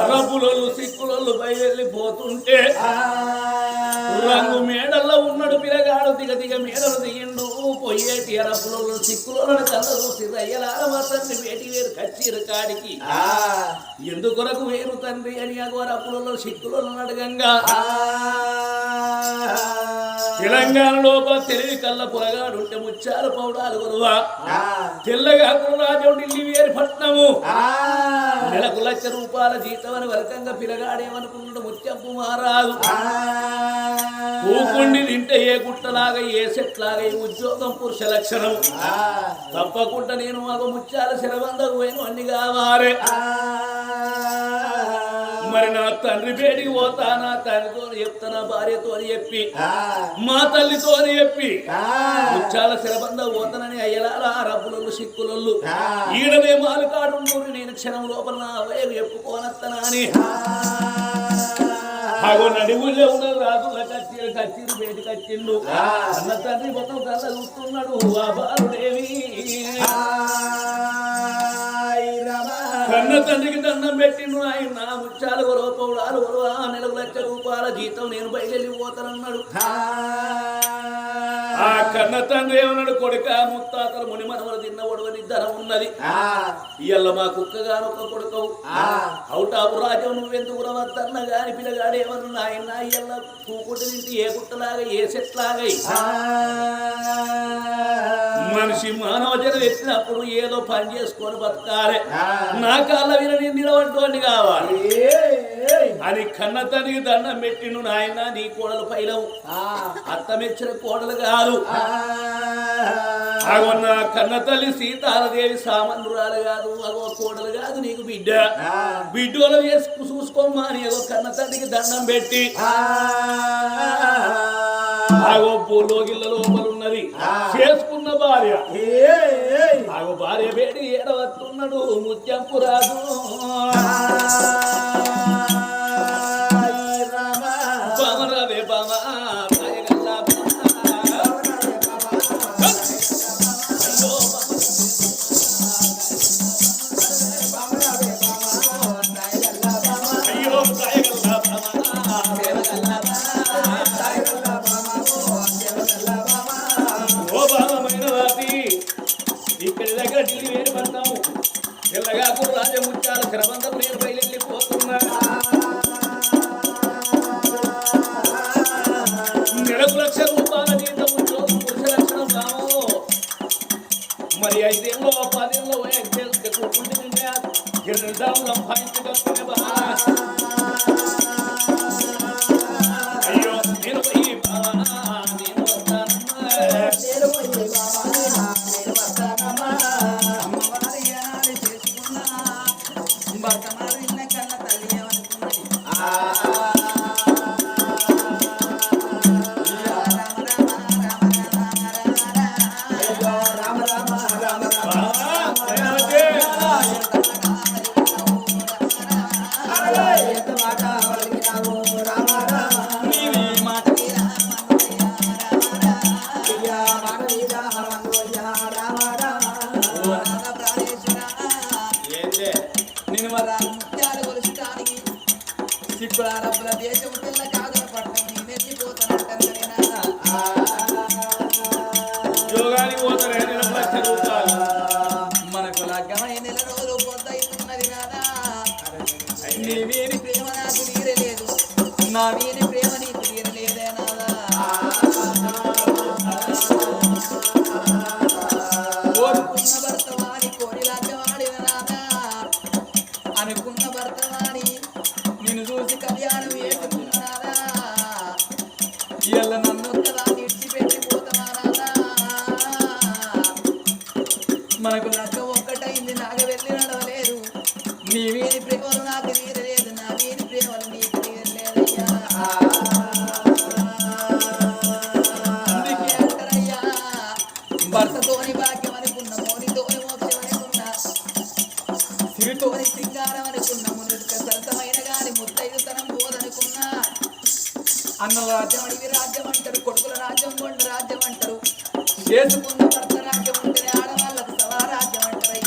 అరబులు సిక్కులు బయలుపోతుంటే రంగు మేడల్లో ఉన్నాడు పిల్లగాడు దిగ మేడలు దిగిండు పోయేటి అరబులు సిక్కులను కళ్ళ చూసి రయ్యలాల తండ్రి వేటి వేరు కచ్చిరు కాడికి ఎందుకొరకు వేరు తండ్రి అని అరబులలో సిక్కులను అడగంగా తెలంగాణ లోపల తెలివి కళ్ళ పొలగాడుంటే ముచ్చారు పౌడాలు కొలువా తెల్లగా రాజు ఢిల్లీ వేరు పట్నము నెలకు ₹1,00,000 జీతం అని వరకంగా పిల్లగాడేమనుకున్నాడు ముత్యంపు మారాదు పూకుండి తింటే ఏ గుట్టలాగా ఏ సెట్లాగా ఈ ఉద్యోగం పురుష లక్షణం తప్పకుండా నేను ఒక ముత్యాల శరబందకు పోయిన అన్ని కావాలి మరి నా తండ్రి పేటికి పోతా నా తండ్రితో చెప్తా నా భార్యతో చెప్పి మా తల్లితో చెప్పి ముత్యాల శరబంద పోతానని అయ్యలారా రబ్బులు సిక్కులు ఈడనే మాలుకాడు నేను క్షణం లోపల నా వయలు చెప్పుకోనత్తనా అని నడివుల్లో ఉన్న రాజుల కచ్చిరు బయటికి వచ్చిండు అన్న తండ్రి మొత్తం కళ్ళ చూస్తున్నాడు ఆ బాలుడేవి కన్న తండ్రికి దండం పెట్టిండు ఆయన నా ముచ్చాలు పౌడాలు నెలకు ₹1,00,000 జీతం నేను బయలుపోతానన్నాడు ఆ కన్న తండ్రి ఏమన్నాడు కొడుక ముత్తాతలు ముని మనవలు తిన్న ఒడవని ధనం ఉన్నది ఇయ్యాల మా కుక్కగాను ఒక కొడుకవు అవుటాపు రాజ్యం నువ్వెందుకు రవద్దన్న గాని పిల్లగాడు ఏమన్నా ఆయన ఇయ్యాల పూకుటి తింటే ఏ గుట్టలాగా ఏ సెట్లాగా మనిషి మానవ జనం ఎత్తినప్పుడు ఏదో పని చేసుకొని బతకాలి నా కాళ్ళ వినని నిలబడ్డోని కావాలి అని కన్న తండ్రికి దండం పెట్టిండు నాయన నీ కోడలు పైలవు అత్త మెచ్చిన కోడలు కాదు అగొన్న కన్న తల్లి సీతాలదేవి సామాన్యురాలు కాదు అగో కోడలు కాదు నీకు బిడ్డ బిడ్డోలు వేసుకు చూసుకోమ్మా అని అగో కన్న తండ్రికి దండం పెట్టి ఆగో పూలోగిళ్ళ లోపల ఉన్నది చేసుకున్న భార్య ఆగో భార్య వేడి ఏడవస్తున్నాడు ముత్యంపు రాజు బామరావే బామా ఇక్కడి దగ్గర ఢిల్లీ వేరు పడతాము ఎల్లగా రాజ ముత్యాల క్రమంగా నేను బయలుపోతున్నా నెలకు ₹1,00,000 జీతం ఉద్యోగం పురుష లక్షణం కాము మరి 5 ఏళ్ళలో 10 ఏళ్ళలో సంపాదించగలుగుతున్న బాగా అయ్యో నేను పోయి నేను మనకు లగ్గమై నెల రోజులు పొద్దవుతున్నది నాదా నీ వీరి ప్రేమ నాకు తీరలేదు నా వీరి ప్రేమ నీకు తీరలేదే నాదా కోరుకున్న భర్తవాణి కోరి లగ్గమాడిన నాదా అనుకున్న భర్తవాణి నిన్ను చూసి కళ్యాణం వేసుకున్న నాదా ఇళ్ళ నన్నొక్కదాన్ని ఇడిచిపెట్టిపోతున్నా నాదా మనకు లగ్గ ఒక్కటైంది నాకు వెళ్ళి నడవలేదు నీ వీరి ప్రేమలు నాకు తీరలేదు నా వీరి ప్రేమలు నీకు తీరలేదయ్యా అందుకే అంటారయ్యా భర్తతోని భాగ్యం అనుకున్న మోనితోని మోక్షం అనుకున్నా సిరితోని సింగారం అనుకున్న మునుక సరసమైన గాని ముత్తైదుతనం పోదనుకున్నా అన్న రాజ్యం అడివి రాజ్యం అంటారు కొడుకుల రాజ్యం కొండ రాజ్యం అంటారు చేసుకున్న భర్త రాజ్యం ఉంటేనే ఆడవాళ్ళకు సవా రాజ్యం అంటారు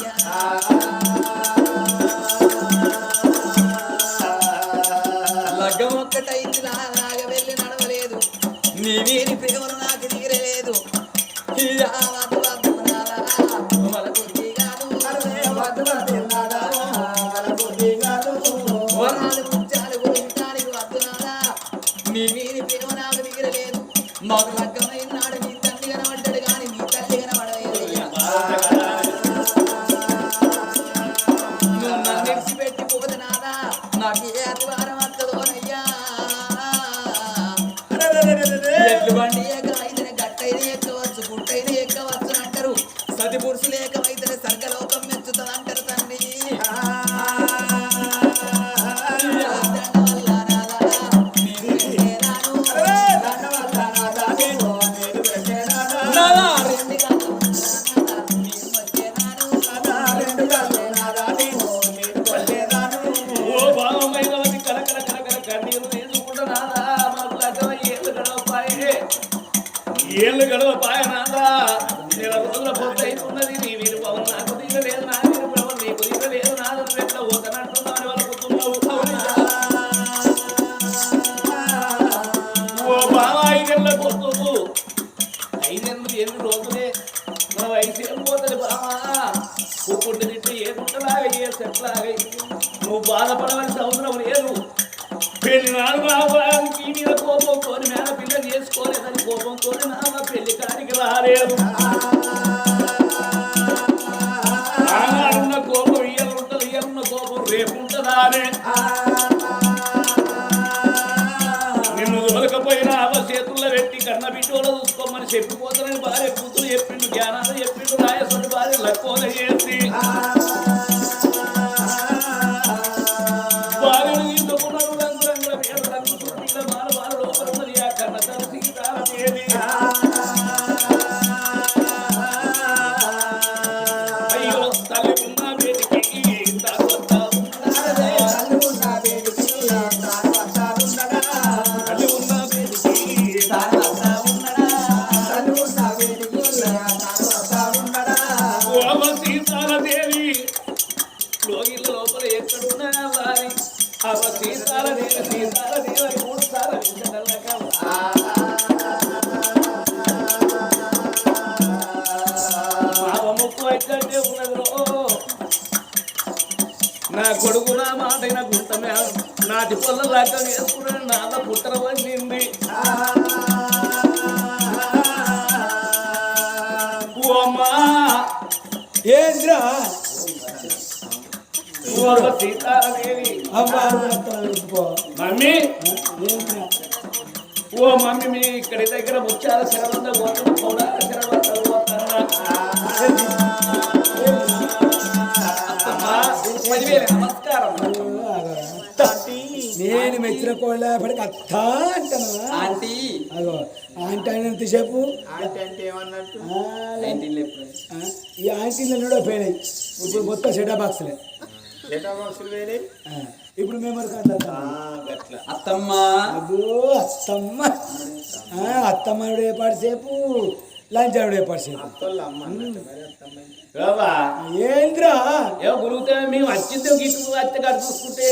సతి పురుషులు ఏకమైతే సర్గలోకం మెచ్చుతుంది అంటారు తండ్రి ఏళ్ళు గడవ పాయనాదా నెల రోజుల పొద్దు అవుతున్నది నీ వీరు పవన్ నాకు దిగలేదు నా వీరు పవన్ నీకు దిగలేదు నాదని ఎట్లా పోతానంటున్నాను అనుకుంటున్నావు ఓ బావ 5 గంటల పొద్దు 5 రోజులే మన వయసు ఏం పోతుంది బావా పుట్టు తిట్టి ఏముంటలాగా ఏ చెట్లాగా నువ్వు బాధపడవలసిన అవసరం లేదు పెళ్లి నాడు బాబాకి మీద కోపంతో మేడ పిల్ల చేసుకోలేదని కోపంతో నామ పెళ్లి కాడికి రాలేదు ఆనాడున్న కోపం ఇయ్యలుంటది ఇయ్యలున్న కోపం రేపుంటదానే నిన్ను దొరకపోయినా అవ చేతుల్లో పెట్టి కన్న బిడ్డోలో చూసుకోమని చెప్పిపోతానని భార్య కూతురు చెప్పిండు జ్ఞానాలు చెప్పిండు రాయసొంటి భార్య లక్కోల చేసి నా కొడుకు నా మాటైన గుంటమే నాటి పొల్ల లాగా వేసుకున్నాను నాద పుట్టర వండింది అమ్మా ఏంద్రా సీతారాదేవి మమ్మీ ఓ మమ్మీ మీ ఇక్కడి దగ్గర ముత్యాల శరవంద పోతున్న పౌడాల శరవంద పోతున్నా నమస్కారం నేను మెచ్చిన కోళ్ళపడికి అత్త అంటాను ఆంటీ అగో ఆంటీ అయినంతసేపు ఈ ఆంటీలు కూడా పోయినాయి ఇప్పుడు మొత్తం సెటా బాక్స్లే ఇప్పుడు మేము అత్తమ్మ అత్తమ్మ అత్తమ్మ ఏపాటు సేపు లంచ్ ఆవిడ ఏపాటు సేపు ఏంద్రా గురుగుతా మేము వచ్చింది గిట్టు అత్త గారు చూసుకుంటే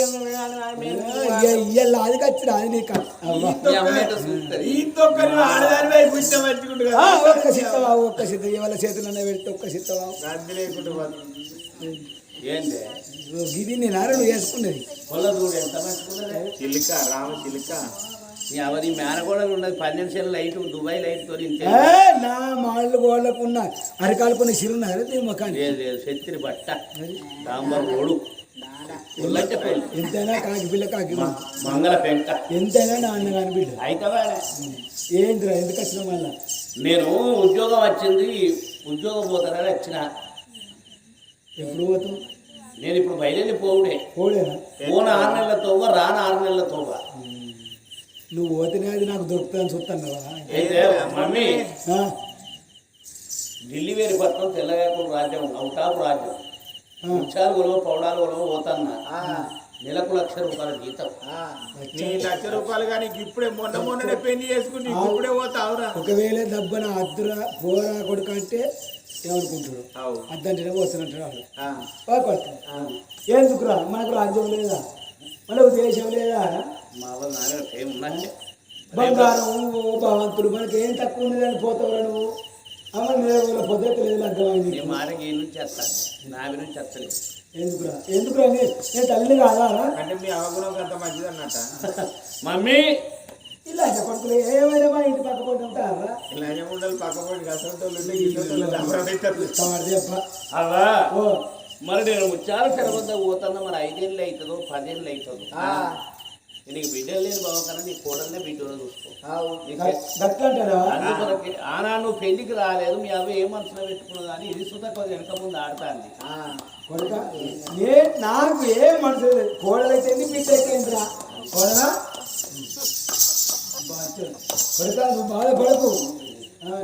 ఇయ్యాలి అది ఖచ్చితంగా అది నీకు ఒక్క సిత్తవా ఒక్క సిద్ధ ఇవాళ చేతులనే పెడితే ఒక్క సిత్తవా ఏంటి గిది నేను అరడు వేసుకున్నది పొలదూడు ఎంత మంచుకున్నది చిలుక రామ చిలుక ఎవరి మేనగోడలు ఉన్నది 12 సెల్ లైట్ దుబాయ్ లైట్ తో నా మాళ్ళు గోడకున్న అరకాలకున్న సిరున్నారు మొక్కాన్ని శక్తిని బట్ట సాంబార్ ఓడు ఎంతైనా కాకి పిల్ల కాకి మంగళ పెంక ఎంతైనా నా అన్న కాని బిడ్డ అయితే ఏంద్రా ఎందుకు వచ్చిన మళ్ళా నేను ఉద్యోగం వచ్చింది ఉద్యోగం పోతానని వచ్చిన ఎప్పుడు పోతావు నేను ఇప్పుడు బయలుదేరి పోవుడేనా పోన 6 నెలల తోవ రాన 6 నెలల తోవ నువ్వు పోతేనే అది నాకు దొరుకుతుందని చూస్తాను మమ్మీ ఢిల్లీ వేరు పట్నం తెల్లగాకుల రాజ్యం అవుటాపు రాజ్యం ముత్యాలు కొలవ పౌడాలు కొలవ పోతాన్నా నెలకు ₹1,00,000 జీతం ₹1,00,000 కానీ ఇప్పుడే మొన్ననే పెళ్లి చేసుకుని ఇప్పుడే పోతావురా ఒకవేళ దబ్బన అద్దురా పోరా కొడుకు అంటే ఏమనుకుంటాడు అద్దంటేనే పోతున్నట్టు వాళ్ళు ఎందుకురా మనకు రాజ్యం లేదా మనకు దేశం లేదా మా నాన్న ఏమున్నా బంగారం భవంతుడు మనకి ఏం తక్కువ ఉన్నదని పోతావురా నువ్వు అమ్మ నేను పొద్దుత లేదు అర్థమైంది మాటకి నుంచి చేస్తాను నా నుంచి చేస్తలేదు ఎందుకురా నేను తల్లి కాదా అంటే మీ అవగుణం అంత మంచిది అన్నట్ట మమ్మీ ఇలా కొడుకులు ఏమైనా మా ఇంటి పక్క పోటీ ఉంటారా ఇలా ఉండాలి పక్క పోటీ అలా మరి నేను ముత్యాల చెర వద్ద పోతున్నా మరి 5 ఏళ్ళు అవుతుందో 10 ఏళ్ళు అవుతుందో నీకు బిడ్డలు లేని బావ కన్నా నీ కోడలనే బిడ్డలో చూసుకో గట్లంటారా అందుకొరకే ఆనా నువ్వు పెళ్లికి రాలేదు మీ అవి ఏ మనసులో పెట్టుకున్నది అని ఇది సుత కొద్దిగా వెనక ముందు ఆడతాంది కొడుక నాకు ఏం మనసు లేదు కోడలైతే బిడ్డ అయితేంద్రా కోడలా కొడుక నువ్వు బాధపడకు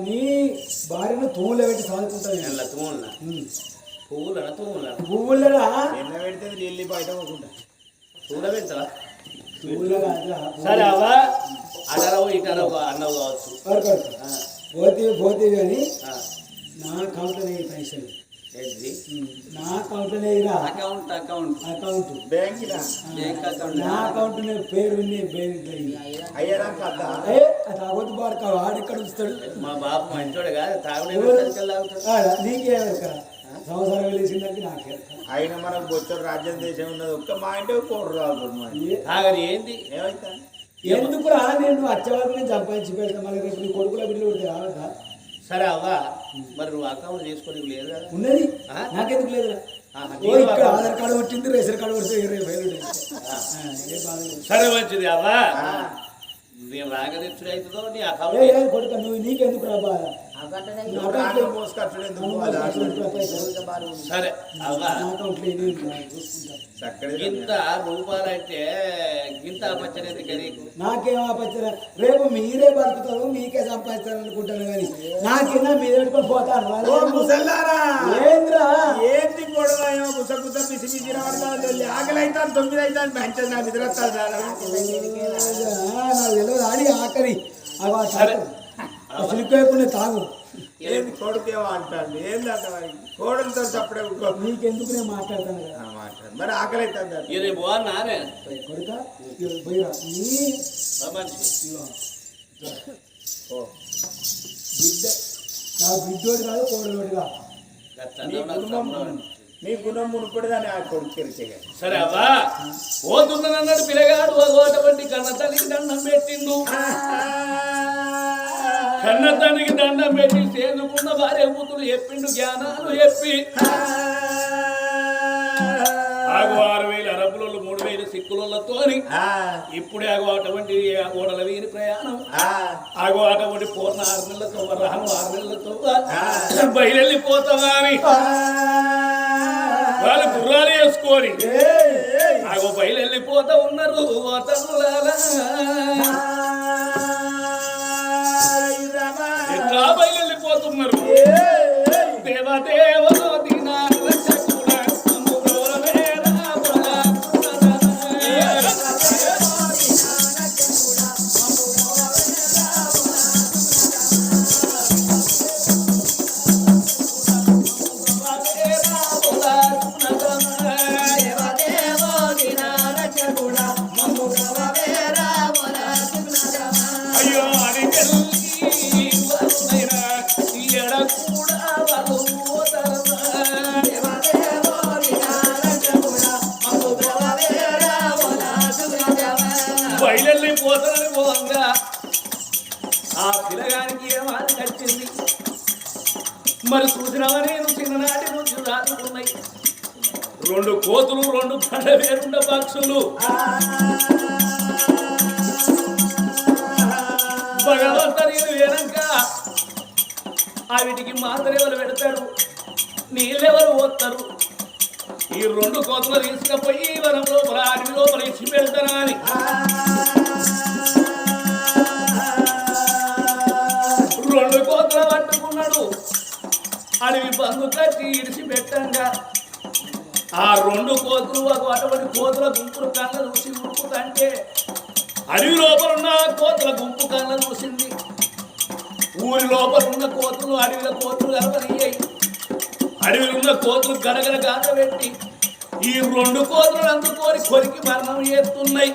నీ భార్యను తూములో పెట్టి సాదుకుంటాను నెల తూముల పువ్వులరా ఎన్న పెడితే నీళ్ళు బయట పోకుండా చూడబెడతావా పువ్వులరా సరే అవ్వా అటరవు ఇటరవు అన్నవు కావచ్చు పోతే కానీ నా కౌంటనే పైసలు నా కౌంటనే అకౌంట్ అకౌంట్ బ్యాంక్ నా అకౌంట్ పేరు అయ్యారా కదా తాగొద్దు బాడుక వాడెక్కడ ఉంచుతాడు మా బాబు మంచోడే కాదు నీకే సంవత్సరం వెళ్ళేసిందంటే నాకే ఆయన మనకు బొచ్చడు రాజ్యం దేశం ఉన్నది ఒక్క మా ఇంటి కోడు రాదు ఆగని ఏంది ఏమైతే ఎందుకురా నేను వచ్చేవాళ్ళకి నేను సంపాదించి పెడతా మళ్ళీ రేపు నీ కొడుకుల బిడ్డలు కొడితే రావద్దా సరే అవ్వా మరి నువ్వు అకౌంట్ చేసుకోనికి లేదు కదా ఉన్నది నాకెందుకు లేదురా ఇక్కడ ఆధార్ కార్డు వచ్చింది రేషన్ కార్డు వస్తే 20,000 సరే మంచిది అవ్వా నేను రాక తెచ్చుడు అవుతుందో నీ అకౌంట్ కొడుక నువ్వు నీకెందుకు రా బాధ సరే అవ్వా చక్కగా ఇంత రూపాయలంటే ఇంత పచ్చడి నీకు నాకేం ఆపచ్చరా రేపు మీరే బతుకుతారు మీకే సంపాదిస్తారు అనుకుంటాను కానీ నాకేనా మీద పెట్టుకొని పోతాను ముసల్లారా ఏంద్రా ఏంటి గొడవ గుసగుస పిసి పిసి రావడం ఆకలి అవుతాను 9 అవుతాను పెంచదు నా నిద్ర నాకు తెలియదు ఆడి ఆకలి సిలిపోయకుండా తాగు ఏంది కొడుకేమో అంటాడు ఏందంట కోడలతో చప్పుడే నీకెందుకు నేను మాట్లాడతాను కదా మాట్లాడు మరి ఆకలి అవుతుంది ఇది బాగున్నానే కొడుక పోయిరా నీ బిడ్డ నా బిడ్డోడు కాదు కోడలోడు కాదు మీ గుణం మునుపడిదాని ఆ కొడుకు తెరిచే సరే అవ్వా పోతున్నానన్నాడు పిల్లగాడు అటువంటి కన్న తల్లికి దండం పెట్టిండు కన్న తండ్రికి దండం పెట్టి చేదుకున్న భార్య కూతురు చెప్పిండు జ్ఞానాలు చెప్పి 6,000 అరబులు 3,000 సిక్కులతోని ఇప్పుడే అటువంటి ఓడల వీరి ప్రయాణం అటువంటి పూర్ణ 6 నెలలతో రాను 6 నెలలతో బయలుపోతామా అని వాళ్ళు గుర్రాలు వేసుకొని బయలుపోతా ఉన్నారు ఎట్లా బయలుపోతున్నారు దేవదేవ బయలుపోతానని పోగా ఆ పిల్లగానికి ఏమాది కట్టింది మరి చూసినావా నేను చిన్ననాటి నుంచి రాదుకున్నాయి 2 కోతులు 2 బండ వేరుండ పక్షులు భగవంత నేను వెనక వీటికి మాత్రలు పెడతాడు నీళ్ళెవరు పోతారు ఈ 2 కోతులు తీసుకుపోయి వనం లోపల అడవి లోపల ఇచ్చి పెడతారా అని 2 కోతులు పట్టుకున్నాడు అడవి బంధు కట్టి ఇడిచి పెట్టంగా ఆ 2 కోతులు అటువంటి కోతుల గుంపులు కళ్ళ చూసి ఉరుకుతంటే అడవి లోపల ఉన్న కోతుల గుంపు కళ్ళ చూసింది ఊరి లోపల ఉన్న కోతులు అడవిలో కోతులు కలవనియ్యాయి అడవిలో ఉన్న కోతులు గడగడ గాత పెట్టి ఈ 2 కోతులు అందుకోరి కొరికి మరణం చేస్తున్నాయి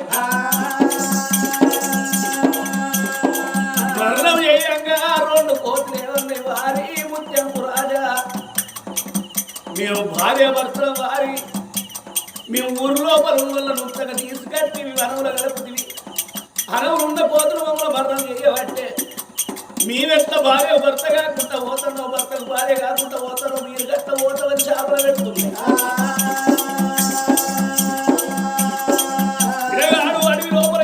మరణం చేయంగా 2 కోతులు ఏమన్నాయి వారి ముత్యంపు రాజా మేము భార్య భర్తల వారి మేము ఊరి లోపల వల్ల నూతగా తీసుకట్టి వనముల గడపతివి అనవులున్న కోతులు మమ్మల్ని మరణం చేయబట్టే మీరెట్ల భార్య భర్త కాకుండా పోతారో భర్తకు భార్య కాకుండా పోతారో మీరు గట్ట పోతామని చేపలు పెడుతుంది పిల్లగాడు అడవి లోపల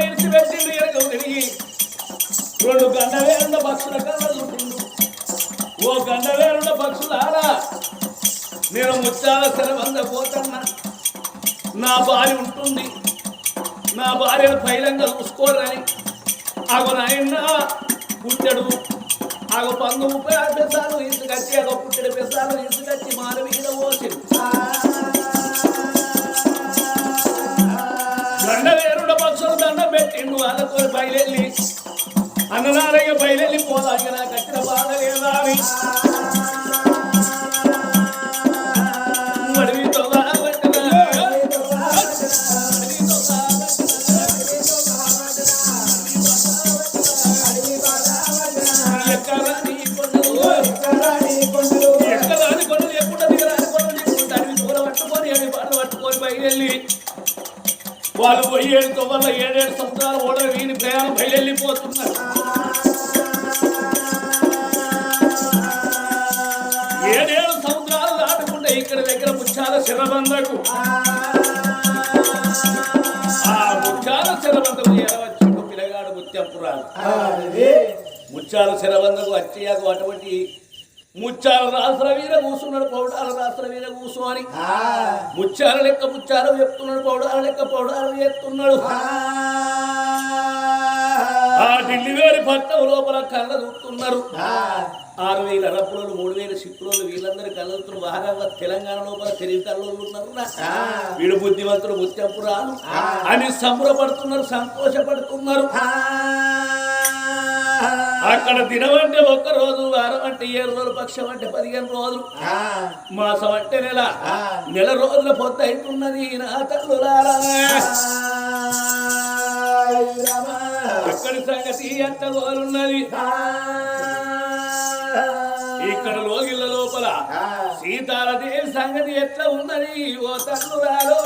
నేను ముత్యాల శరబంద పోతున్నా నా భార్య ఉంటుంది నా భార్యను పైలంగా చూసుకోరని ఆగో నాయన పుట్టెడు ఆగో 36 పెసాలు ఇసుకచ్చి ఆగో పుట్టెడు పెసాలు ఇసుకచ్చి మాల మీద పోసి దండ వేరుడ పక్షులు దండ పెట్టిండు వాళ్ళతో బయలెళ్ళి అన్ననారయ్య బయలెళ్ళి పోదాక నాకు వచ్చిన బాధ లేదా అని వాళ్ళు పోయి 7 వల్ల 7 సంవత్సరాలు ఓడలు వీని ప్రయాణం బయలుపోతున్నారు 7 సంవత్సరాలు దాటుకుంటే ఇక్కడ దగ్గర ముత్యాల శరబందకు ఆ ముత్యాల శరబందకు ఎరవచ్చుండు పిల్లగాడు ముత్యంపురాలు ముత్యాల శరబందకు వచ్చేయాకు అటువంటి ముత్యాల రాసుల వీర కూసున్నాడు పౌడాల రాసుల వీర కూసు అని ముత్యాల లెక్క ముత్యాలు చెప్తున్నాడు పౌడాల లెక్క పౌడాలు చెప్తున్నాడు ఆ ఢిల్లీ వేడి పట్టం లోపల కళ్ళ చూస్తున్నారు 6,000 అరపులు 3,000 సిక్కులు వీళ్ళందరూ కళ్ళుతున్నారు బాగా తెలంగాణ లోపల తెలివి కళ్ళు ఉన్నారు వీడు బుద్ధిమంతుడు ముత్యంపురాలు అని సంబరపడుతున్నారు సంతోషపడుతున్నారు అక్కడ దినం అంటే 1 రోజు వారం అంటే 7 రోజులు పక్షం అంటే 15 రోజులు మాసం అంటే నెల రోజుల పొద్దు అవుతున్నది నా తల్లులారా అక్కడి సంగతి ఎంత గోలున్నది ఇక్కడ లోగిళ్ళ లోపల సీతాలదేవి సంగతి ఎట్లా ఉన్నది ఓ తల్లులారో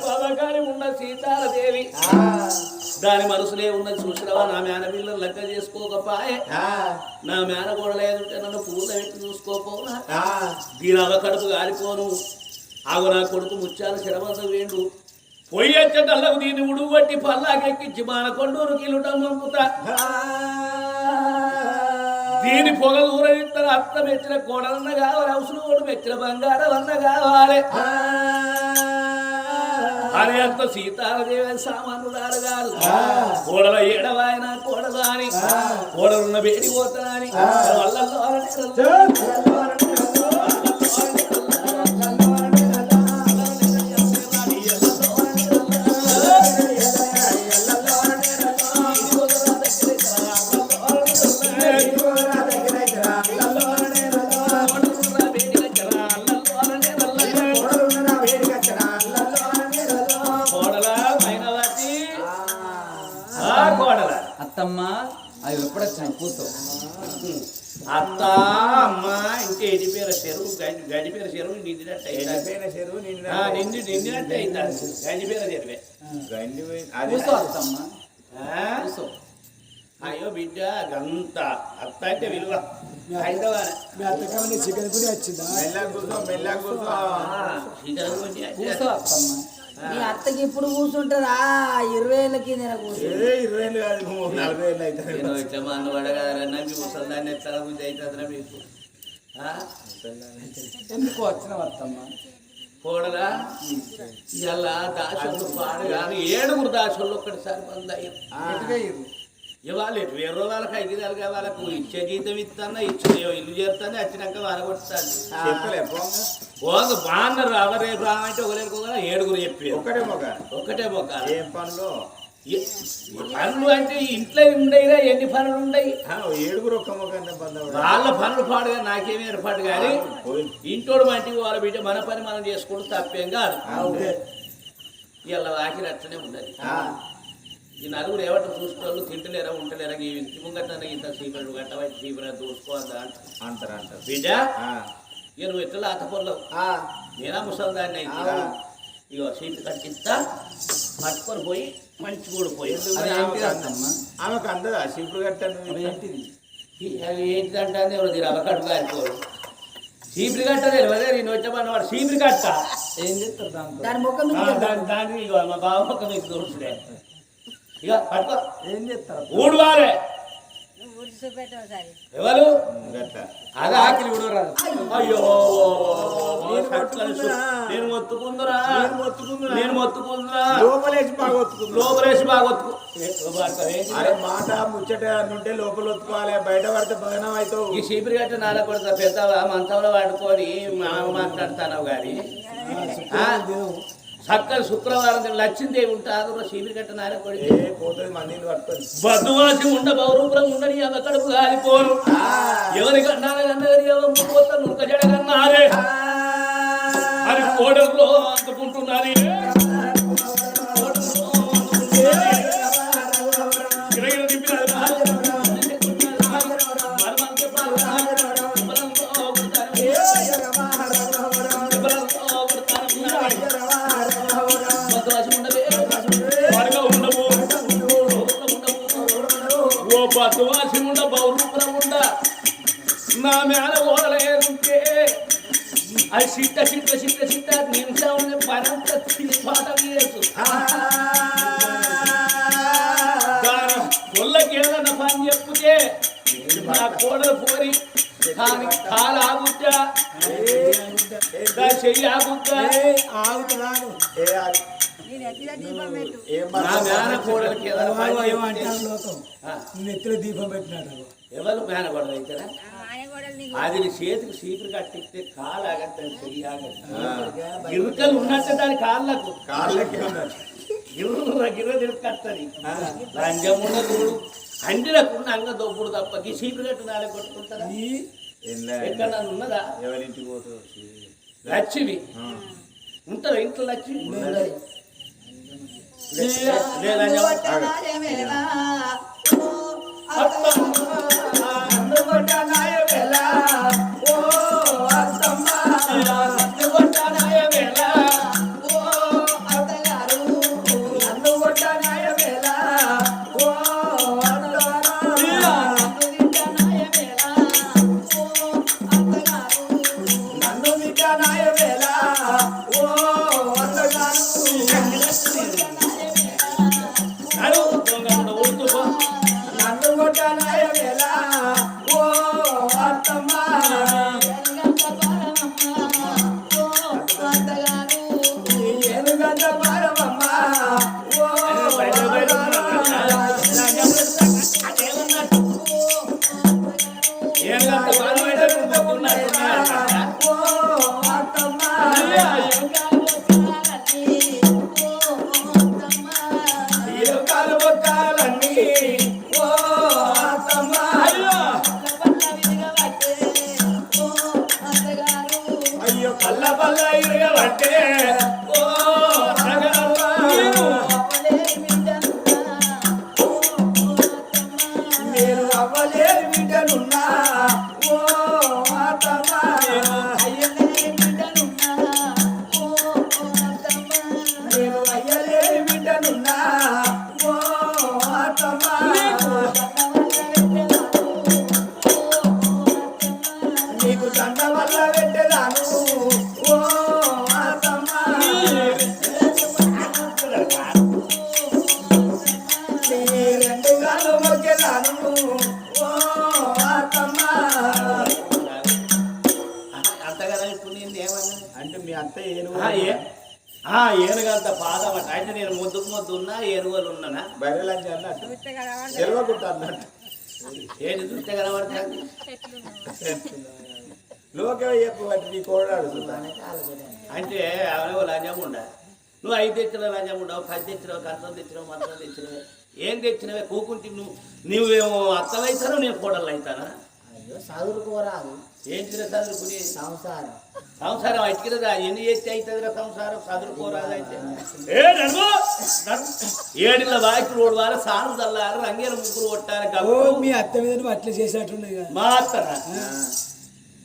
పదకారి ఉన్న సీతాలదేవి దాని మనసులే ఉన్నది చూసినవా నా మేనపిల్లలు లెక్క చేసుకోకపోయే నా మేనగోడ లేదంటే నన్ను పూల పెట్టి చూసుకోపోనా దీని అవ కడుపు గారిపోను ఆగు నా కొడుకు ముత్యాల శరబంద వేండు పొయ్యి వచ్చేటల్లకు దీన్ని ఉడుగు పట్టి పల్లాకెక్కించి మన కొండూరు కిలుటం పంపుతా దీని పొగ దూరవిత్తన అత్త మెచ్చిన కోడలన్న కావాలి అవసరం కూడా మెచ్చిన బంగారం అన్న కావాలి అని అంత సీతాదేవి సామాన్యురాలు కాదు కోడల ఏడవాయన కోడలు అని కోడలున్న వేడి పోతా అని అత్తమ్మ అవి ఎప్పుడొచ్చిన కూర్చో అత్త అమ్మ ఇంకే ఎడిపేర చెరువు గడిపేర చెరువు నిండినట్టు నిండినట్టు అవుతాను గడిపేర చెరువే కూర్చో అత్తమ్మ కూర్చో అయ్యో బిడ్డ గంత అత్త అంటే విలువ హైదరాబాద్ చికెన్ కూడా వచ్చిందా కూర్చో అత్తమ్మ మీ అత్తకి ఇప్పుడు కూర్చుంటారా 20 ఏళ్ళకి నేను కూర్చుంటా 20 ఏళ్ళు కాదు 40 ఏళ్ళు అవుతుంది ఇట్లా మా అన్న పడగలరన్నా మీ ముసల్దాన్ని ఎట్లా బుద్ధి అవుతుందిరా మీకు ఎందుకు వచ్చిన అత్తమ్మ కోడలా ఇలా దాసోళ్ళు పాడు కానీ 7 దాసోళ్ళు ఒక్కటిసారి బందయ్యారు ఇవాళ 20 వాళ్ళకి 5 వేలుగా వాళ్ళకు ఇచ్చే జీతం ఇస్తాను ఇచ్చే ఇల్లు చేస్తాను వచ్చినాక వాళ్ళ కొట్టుతాను పోదు బాగున్నారు రేపు రావంటే ఒకరేడుకోగల 7 చెప్పి ఒకటే మొక్క ఏం పనులు పనులు అంటే ఇంట్లో ఉండయిరా ఎన్ని పనులు ఉండయి 7 ఒక్క మొక్క వాళ్ళ పనులు పాడుగా నాకేమీ ఏర్పాటు కానీ ఇంటోడు మంటికి వాళ్ళ బిడ్డ మన పని మనం చేసుకుంటూ తప్పేం కాదు ఇలా వాకి అట్లనే ఉన్నది ఈ నలుగురు ఏమంటే చూసుకోవాలి తింటలేరా ఉంటలేరా ఈ ఇంటి ముంగట ఇంత చీపరు గట్టబట్టి చీపరా చూసుకోవద్దా అంటారు బిడ్డ ఇక నువ్వు ఎట్లా అతపొల్లవు నేనా ముసల్దాన్ని అయితే ఇక సీటు కట్టిస్తా పట్టుకొని పోయి మంచి కూడా పోయి ఆమెకు అందదా చీపురు కట్టాను ఏంటిది ఏంటిదంటే ఎవరు దీని అవకట్టు కారిపోరు చీపురు కట్ట తెలియదే నేను వచ్చామన్న వాడు చీపురు కట్ట ఏం చేస్తారు దాంతో దాని ముఖం దాన్ని ఇక మా బావ పక్క మీకు దొరుకుతుండే ఇక పట్టుకో ఏం చేస్తారు ఊడువారే ఎవరు గట్లా అదా ఆకిలి కూడా రాదు. అయ్యో మొత్తుకుందురా. నేను మొత్తుకుందురా మొత్తుకుందురా. నేను మొత్తుకుందురా లోపలేసి బాగా ఒత్తుకుంది. లోపలేసి బాగా ఒత్తుకు అరే మాట ముచ్చట నుంటే లోపల ఒత్తుకోవాలి, బయట పడితే భగనం అవుతావు. ఈ చీపురు గట్ట నాల కొడుతా పెద్దవా మంచంలో పడుకొని మాట్లాడుతావు గాని చక్కని శుక్రవారం లక్ష్మీదేవి ఉంటారు చీపురు గట్ట నాల కొడితే పోతుంది మందిని పట్టుకొని. బద్దువాసి ఉండ బౌరూపురం ఉండని అవ కడుపు కాలిపోను ఎవరి కన్నారే కన్నగరి ఎవరు ముక్కొత్త నుక్క జడగన్నారే అని కోడల్లో అందుకుంటున్నారే బద్దువాసి ఉండ బౌరూపురం ఉండ నా మేల ఓడలేదుంటే అది సిట్ట సిట్ట సిట్ట సిట్ట నిమిషం పరంత పాట వేయచ్చు కొల్లకి ఏదన్నా పని చెప్తే నా కోడలు కోరి దాని కాలు ఆగుద్దా దాని చెయ్యి ఆగుద్దా నా మేన కోడలకి ఏదైనా పని చెప్తే లోకం నెత్తిలో దీపం పెట్టినట్టు ఎవరు మేన కోడలు అయితేనా అది నీ చేతికి చీపురు కట్టిస్తే కాలు ఆగట్టు చెయ్యి ఆగట్టు ఇరుకలు ఉన్నట్టే దాని కాళ్ళకు గిర్ర తిరుక్కత్తది లంజముండ చూడు అండినకున్న అంగ దొప్పుడు తప్ప ఈ చీపురు కట్టు నాలే కొట్టుకుంటారా ఎక్కడ ఉన్నదా ఎవరింటికి పోతుంది లక్ష్మి ఉంటుందా ఇంట్లో లక్ష్మి ఏనుగంత పాదం అట అంటే నేను ముద్దుకు ముద్దు ఉన్నా ఏనుగోలు ఉన్నానా బయలుంచి అన్నట్టు తెలవకుంటా అన్నట్టు ఏంటి చూస్తే కనబడుతుంది లోకే చెప్పు నీ కోడాడు అంటే అవనో లంజముండా నువ్వు 5 తెచ్చినావు లంజముండవు 10 తెచ్చినావు కంచం తెచ్చినావు మంత్రం తెచ్చినవే ఏం తెచ్చినవే కూకుంటే నువ్వేమో అత్తలైతాను నేను కోడలు అవుతానా చదువుకోరాదు ఏంటి చదువుకుని సంసారం సంసారం అతికిరదా ఎన్ని చేస్తే అవుతుందిరా సంసారం చదువుకోరాదు అయితే ఏడిల వాకి 3 వారు సాను చల్లారు రంగేల ముగ్గురు కొట్టారు మీ అత్త మీద నువ్వు అట్లా చేసేటట్టున్నాయి కదా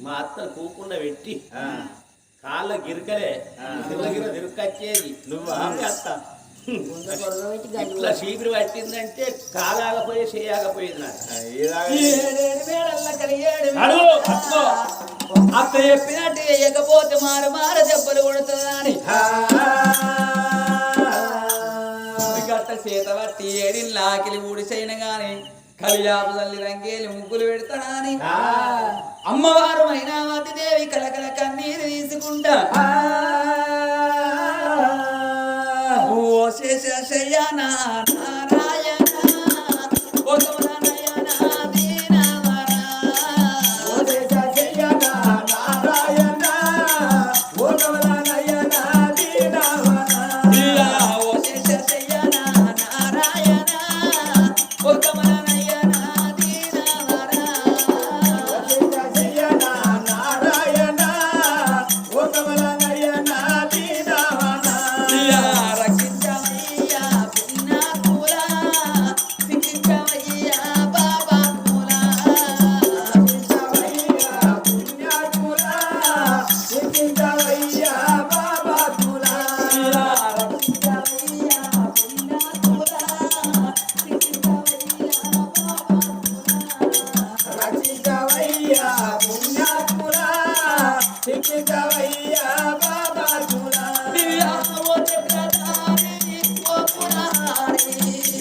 మా అత్తను కూకుండా పెట్టి కాళ్ళ గిరకలే గిర గిరకొచ్చేది నువ్వు అత్త ఇట్లా చీపురు పట్టిందంటే కాలాగపోయే చేయకపోయేది నాకు అత్త చెప్పినట్టు వేయకపోతే మారు మార దెబ్బలు కొడుతుందని గట్ట చేత పట్టి ఏడి లాకిలి ఊడిసైన గాని కలియాపు తల్లి రంగేలి ముగ్గులు పెడతానని అమ్మవారు మైనావతి దేవి కలకల కన్నీరు తీసుకుంటా ఓ శేషయ్యన నారాయణ ఓ కమలనయన దీనవర ఓ శేషయ్యన నారాయణ ఓ కమలనయన దీనవర ఓ శేషయ్యన నారాయణ ఓ కమలనయన దీనవర శేషయ్యన నారాయణ ఓ కమలనయన దీనవర రక్షించమయ్యా పుణ్యాత్ములా శిక్షించమయ్యా పాపాత్ములా రక్షించమయ్యా పుణ్యాత్ములా శిక్షించమయ్యా పాపాత్ములా ఓ చక్రధారి ఓ పురారి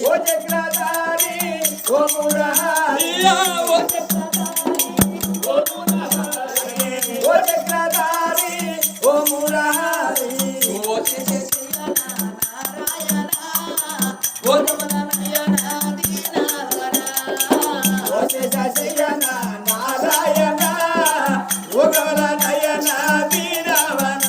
ఓ చక్రధారి ఓ పురారి ఓ మురారి ఓ శేషయ్యన నారాయణ ఓ కమలనయన దీనవర ఓ శేషయ్యన నారాయణ ఓ కమలనయన దీనవర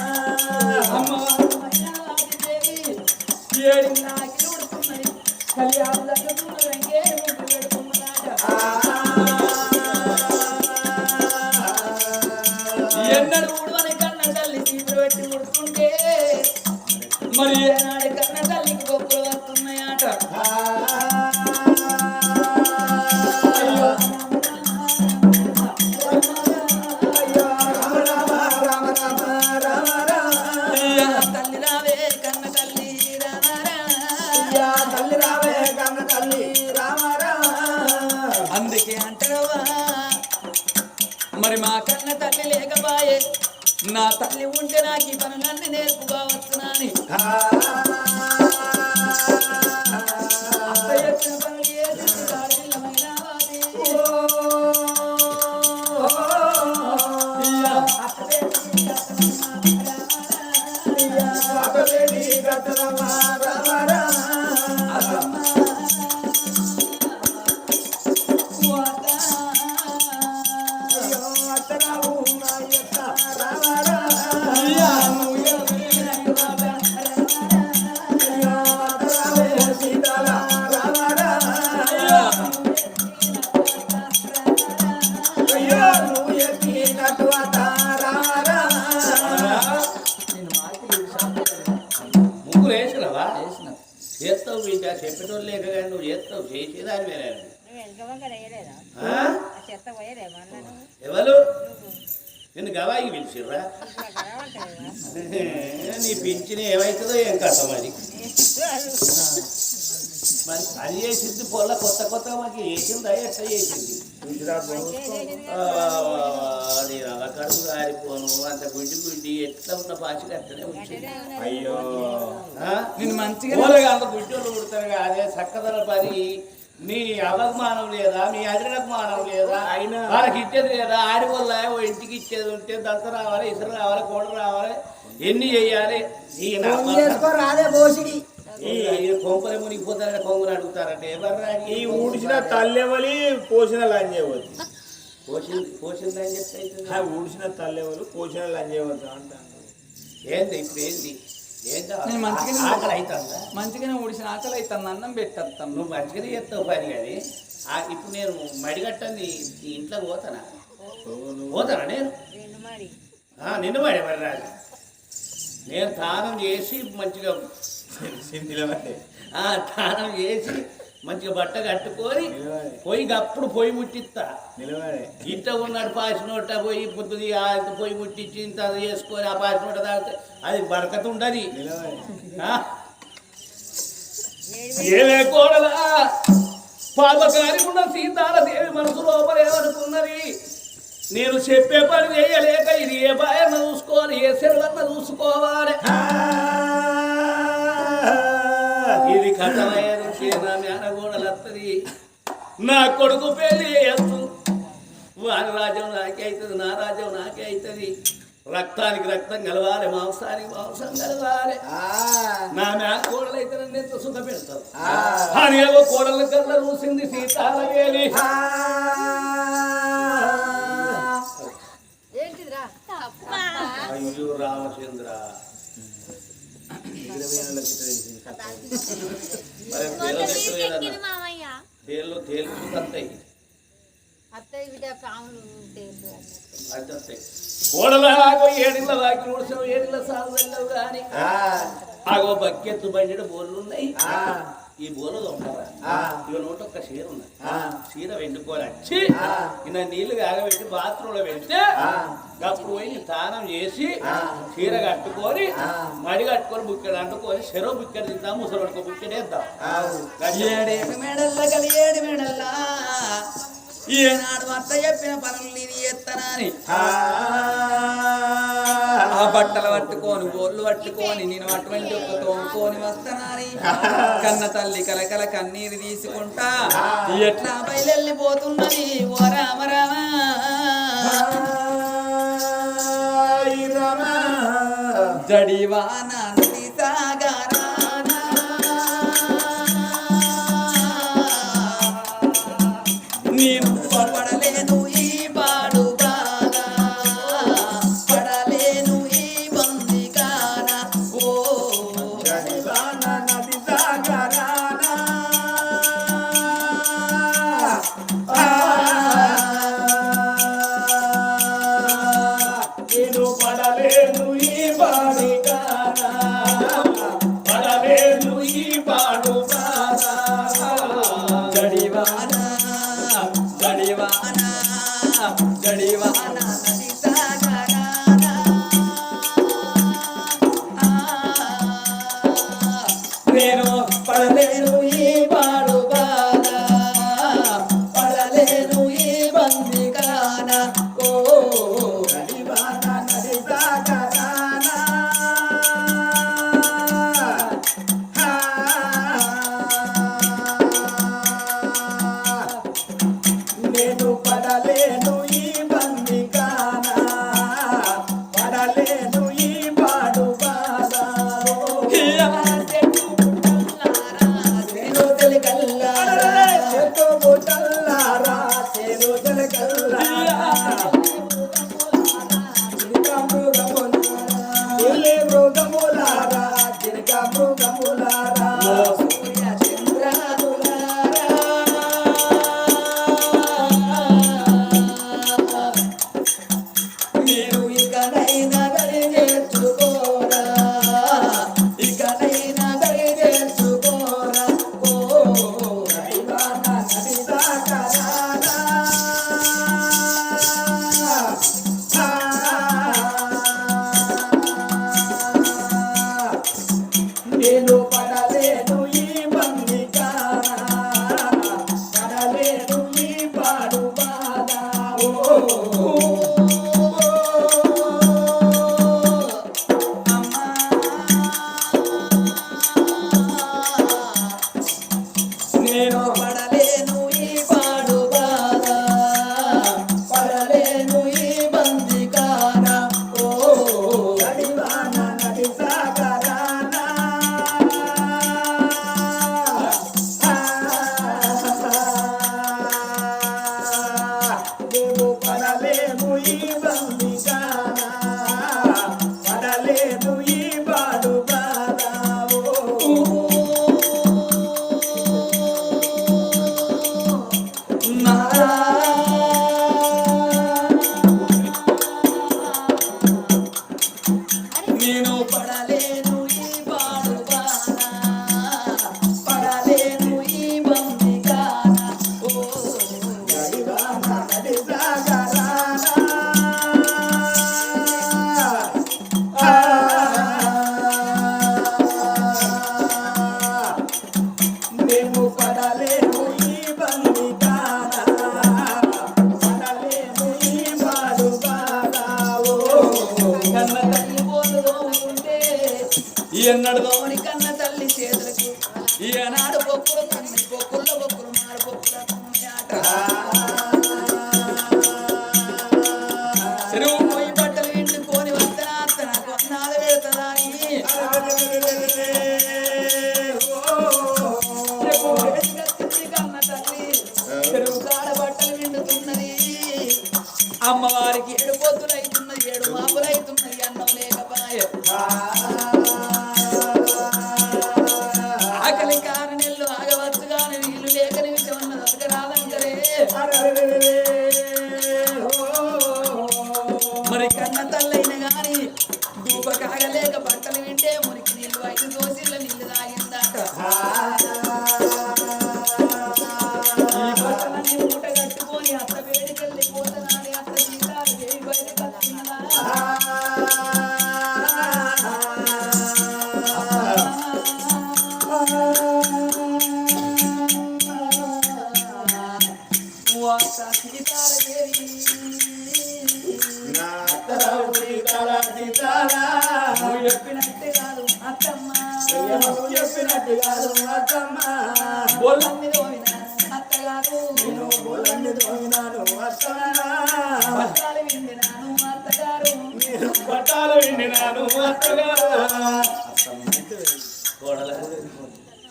ఎన్నడు ఊడవని కన్న తల్లి చీపురు పెట్టి ఉడుతుంటే మరి ఏనాడు కన్న తల్లికి గొప్పలు వస్తున్నాయట తల్లి రావే కన్న తల్లి అందుకే అంటావా మరి మా కన్న తల్లి లేకపాయే నా తల్లి ఉంటే నాకు ఈ పనులన్నీ నేర్పుగా వచ్చునని అత్తయ్య చెప్పిన పనులు చేసి ఆడపిల్లమైన వాడి. ముగ్గురు వేసినవా చేస్తావు బిడ్డ చెప్పేటోళ్ళు లేక కానీ నువ్వు చేస్తావు చేసేదాని వేరే ఎవరు నిన్ను గవాయికి పిలిచిర్రా నీ పింఛన్ ఏమవుతుందో ఏం కథ మరి మరి అది చేసింది పొల్ల కొత్త కొత్తగా మాకు చేసింది ఎట్లా చేసింది అది అలా కడుపు కారిపోను అంత గుడ్డి గుడ్డి ఎట్లా ఉన్న పాచి కట్టనే వచ్చింది అయ్యో నేను మంచిగా ఊరగా అంత గుడ్డోళ్ళు పుడతారు అదే చక్కదల పని నీ అవమానం లేదా మీ అదిరకు మానం లేదా అయినా వాళ్ళకి ఇచ్చేది లేదా ఆడి వల్ల ఓ ఇంటికి ఇచ్చేది ఉంటే దంత రావాలి ఇసురు రావాలి కోడ రావాలి ఎన్ని చెయ్యాలి రాదే బోసిడి కొంపలే మునిగిపోతారని కొంగులు అడుగుతారంటే ఎవరు ఈ ఊడిసిన తల్లెవలి పోసిన లంజేవద్దు పోసిందని చెప్తే అవుతుంది. ఊడిసిన తల్లెవలు పోసిన లంజేవద్దు అంటాను ఏంది ఇప్పుడు ఏంది ఏంటో నేను మంచిగానే ఆకలి అవుతుందా మంచిగానే ఊడిసిన ఆకలి అవుతుంది అన్నం పెట్టేస్తాం నువ్వు మంచిగానే చేస్తావు పని కానీ ఇప్పుడు నేను మడిగట్టని ఇంట్లో పోతానా పోతానా నేను నిన్ను మరి మరి రాదు నేను దానం చేసి మంచిగా దానం చేసి మంచిగా బట్ట కట్టుకొని పొయ్యి అప్పుడు పొయ్యి ముట్టిస్తా నిలబడే ఇంట ఉన్నాడు పాసినోట పోయి పొద్దుది పొయ్యి ముట్టించి ఇంత అది చేసుకొని ఆ పాసినోట తాగితే అది బరకత ఉండదు ఏమే కోడలా పాపకారి ఉన్న సీతాలదేవి మనసు లోపల ఏమనుకున్నది నేను చెప్పే పని చేయలేక ఇది ఏ బాయన్న చూసుకోవాలి ఏ సెలవన్న చూసుకోవాలి ఇది కథమైన మేనగోడలత్తది నా కొడుకు పెళ్లి చేయొచ్చు, వారి రాజ్యం నాకే అవుతుంది, నా రాజ్యం నాకే అవుతుంది. రక్తానికి రక్తం కలవాలి, మాంసానికి మాంసం కలవాలి. నా కోడలు అయితే నన్ను ఎంత సుఖ పెడతారు అని ఏవో కోడల కన్నా చూసింది సీతాలవేలి. అయ్యో రామచంద్ర, తేళ్ళు తేలుతాయి కోడలాగో ఏడిళ్ళ వాకి ఊడ్చావు, ఏడిళ్ళ సాగు వెళ్ళవు కానీ ఆగో బక్కెత్తు బండి బోర్లు ఉన్నాయి. ఈ బోర్లు దొంగరా ఇక నోట ఒక్క చీర ఉన్నది. చీర వెండుకొని వచ్చి ఈయన నీళ్లు కాగబెట్టి బాత్రూంలో వెళ్తే అప్పుడు పోయి స్నానం చేసి చీర కట్టుకొని మడి కట్టుకొని బుక్కెడు అంటుకొని చెరువు బుక్కెడు తిందాం, ముసలు పడుకో బుక్కెడేద్దాం. ఏనాడు అత్త చెప్పిన పనులు నేను చేస్తానని ఆ బట్టలు పట్టుకొని బోర్లు పట్టుకొని నేను అటువంటి ఒక్క తోముకొని వస్తానని కన్న తల్లి కలకల కన్నీరు తీసుకుంటా ఎట్లా బయలుపోతున్నది ఓ రామ రామ. జడివాన నది సాగరా నేను పడలేను ఈ పాడు బాగా, పడలేను ఈ బందిగాన. ఓ నది సాగరానా నేను పడలేను ఈ బాడిగానా, పడలేను ఈ పాడు బాగా. జడివాన జడివాన జడివాన నది సాగరాన. నేను పడలేను ఈ పాడు బాధ, పడలేను ఈ బందిగాన. ఓ జడివాన నది సాగరానా నేను పడలేను ఈ బందిగానా, పడలేను ఈ పాడు బాధ. నేను తెలికల్లారా చెట్టు బుట్టల్లారా, చెరు జలకల్లారా, పులి మృగములారా, జింక మృగములారా, సూర్య చంద్రాదులారా మీరు ఇకనైనా దరి చేర్చుకోరా, ఇకనైనా దరి చేర్చుకోరా. ఓ జడివాన నది సాగరానా నేను పడలేను ఈ బందిగానా, పడలేను ఈ పాడు బాధ. నేను పడలేను ఈ పాడు బాధ, పడలేను ఈ బందిగాన. ఓ జడివాన నది సాగరానా నేను పడలేను ఈ బందిగానా, పడలేను ఈ పాడు బాధ. నేను పడలేను ఈ పాడు బాణ, పడలేను ఈ బందిగాన. ఓ జడివాన నది సాగరానా నేను పడలేను ఈ బందిగానా, పడలేను ఈ పాడు బాధ. కన్న తల్లి పోలు దోముకుంటే ఎన్నడు దోమని కన్న తల్లి చేతులకు ఈనాడు పొక్కులు కన్ని పొక్కుల్లో పొక్కులు మారు పొక్కుల అమ్మవారికి 7 పొద్దులైతున్నది 7 మాపులైతున్నది అన్నం లేకపాయ ఆకలి కాని నెల్లు ఆగవచ్చు గాని నీళ్లు లేక నిమిషం అన్నది అతకరాదంకరే మరి కన్న తల్లైన గాని దూప కాగలేక బట్టలు వింటే మురికి నీళ్లు 5 దోసిళ్ళ నీళ్లు తాగిందాట బట్టలన్నీ మూట కట్టుకొని అత్త వేడికెళ్ళి పోతనాని అత్త సీతాలు దేవి బయట చెప్పినట్టు కాదు అత్తమ్మ చెప్పినట్టు కాదు అత్తమ్మ బోళ్ళన్ని దోమినా అత్తగారు బోలన్ని దోమినాను అత్తమ్మ బట్టాలు విండినాను అత్తగారు పట్టాలు విండినాను అత్తగారు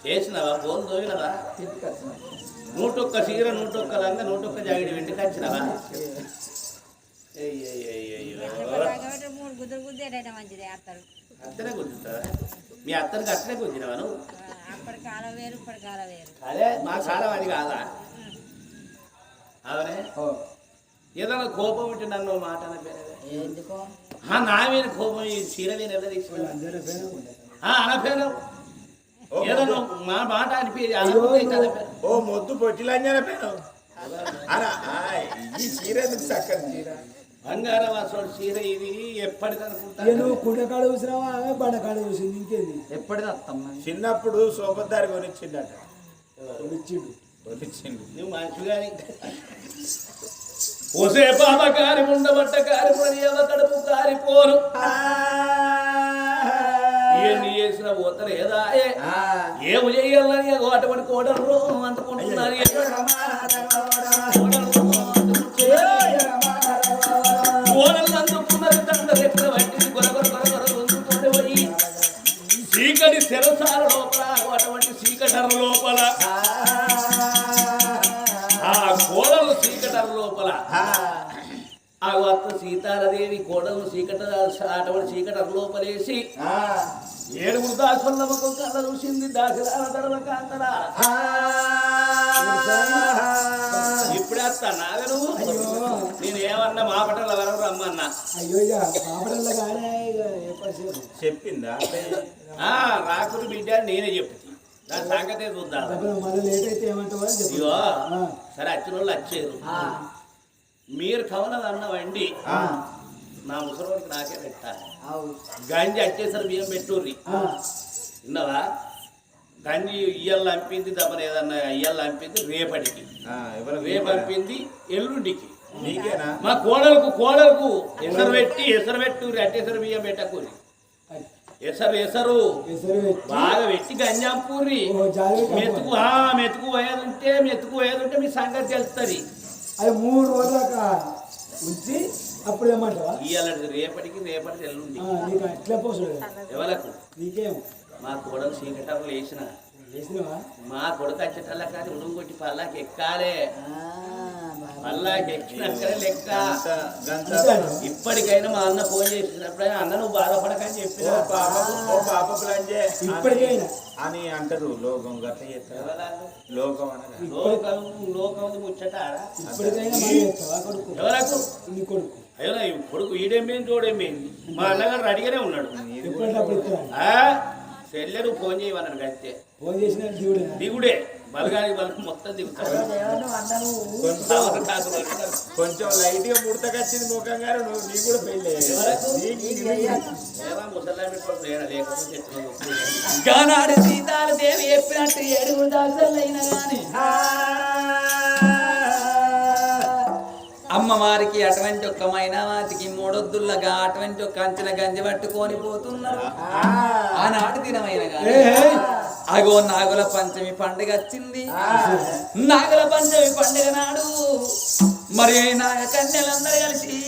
చేసినవా బోల్ దోగినవా 101 చీర 101 లంగ 101 జాగిడి వెంటికి వచ్చినవా అత్తనే కుదురుతావా మీ అత్తనికి అత్తనే కుదిరినవా నువ్వు అదే మా కాలం అది కాదా అవునే ఏదైనా కోపం ఉంటే నన్ను మాట ఎందుకో నా మీద కోపం ఈ చీర నేను ఎలా తీసుకున్నా అనపేను ఏదన్నా మా మాట అనిపించి ఓ మొద్దు పొట్టిలంజన పేరు ఈ చీర ఎందుకు చక్కని చీర బంగారం అసలు చీర ఇది ఎప్పటికనుకుంటా నువ్వు కుండకాడ చూసినావా ఆమె బండకాడ చూసింది ఇంకేంది ఎప్పటిది అత్తమ్మ చిన్నప్పుడు సోపదారి కొనిచ్చిండట కొనిచ్చిండు నువ్వు మంచిగా ఒసే పాప కారి ఉండబట్ట కారి పని కడుపు కారిపోను ఎన్ని చేసిన పోతలేదా ఏమి చెయ్యాలని అటువంటి కోటలు అందుకుంటున్నారు కోడలు అందుకున్నది తండ్రి ఎక్కడ పట్టింది కొరకొర పోయి చీకటి శిరసాల లోపల అటువంటి చీకటర లోపల ఆ కోడలు చీకటర లోపల ఆ వత్త సీతారాదేవి కోడలు చీకట అటువంటి చీకటర లోపలేసి 7 దాసుల నమ్మకం కళ్ళ చూసింది దాసరాల తడవ కాంతరా ఇప్పుడే వస్తా నాగా నువ్వు నేను ఏమన్నా మా పట్టల వరం రమ్మన్నా అయ్యో చెప్పిందా రాకులు బిడ్డ నేనే చెప్తుంది దాని సంగతే చూద్దాం మళ్ళీ లేట్ అయితే ఏమంటావా ఇగో సరే వచ్చిన వాళ్ళు వచ్చారు మీరు కవనది అన్నవండి నా ముసలివాడికి నాకే పెట్టాలి గంజి వచ్చేసరి బియ్యం పెట్టుర్రి విన్నావా గంజి ఇయ్యాలు అంపింది దప్పన ఏదన్నా ఇయ్యాలు అంపింది రేపటికి రేపు అంపింది ఎల్లుండికి నీకేనా మా కోడలకు ఎసరు పెట్టుర్రి అట్టేసరి బియ్యం పెట్టకూరి ఎసరు బాగా పెట్టి గంజి అంపూర్రి మెతుకు పోయేదుంటే మీ సంగతి తెలుస్తుంది అది 3 రోజుల ఉంచి అప్పుడు ఏమంటావా ఇవాళ రేపటికి ఎల్లుండి నీకు ఎట్లా పోసాడు ఎవరకు నీకేం మా కొడుకు చీకటర్లు వేసినవా మా కొడుకు వచ్చేటల్లా కానీ ఉడుగు కొట్టి పల్లాకి ఎక్కాలే పల్లాకి ఎక్కినాకనే లెక్క ఇప్పటికైనా మా అన్న ఫోన్ చేసినప్పుడు అన్న నువ్వు బాధపడకని చెప్పిన పాప ప్లాంజే ఇప్పటికైనా అని అంటారు లోకం గట్ల చేస్తారు లోకం అనగా లోకం ముచ్చటారా ఇప్పటికైనా కొడుకు ఎవరకు నీ కొడుకు అయ్యో కొడుకు ఈడేమేంది తోడేమేంది మా అన్నగారు అడిగానే ఉన్నాడు సెల్లెరు ఫోన్ చేయమన్నాడు అంతే ఫోన్ చేసిన దిగుడే బలగానికి బలం మొత్తం దిగుతాడు కొంచెం లైట్ గా ముడతకొచ్చింది ముఖం గారు నువ్వు నీ కూడా పెళ్ళి గానాడు సీతాలదేవి చెప్పినట్టు 7 దాసులైనా గాని అమ్మవారికి అటువంటి ఒక్క మైనావాతికి 3 వద్దుల్లగా అటువంటి ఒక్క అంచెల గంజి పట్టుకొని పోతున్నారు ఆనాటి దినమైన గాని అగో నాగుల పంచమి పండుగ వచ్చింది నాగుల పంచమి పండుగ నాడు మరి నాగ కన్యలందరూ కలిసి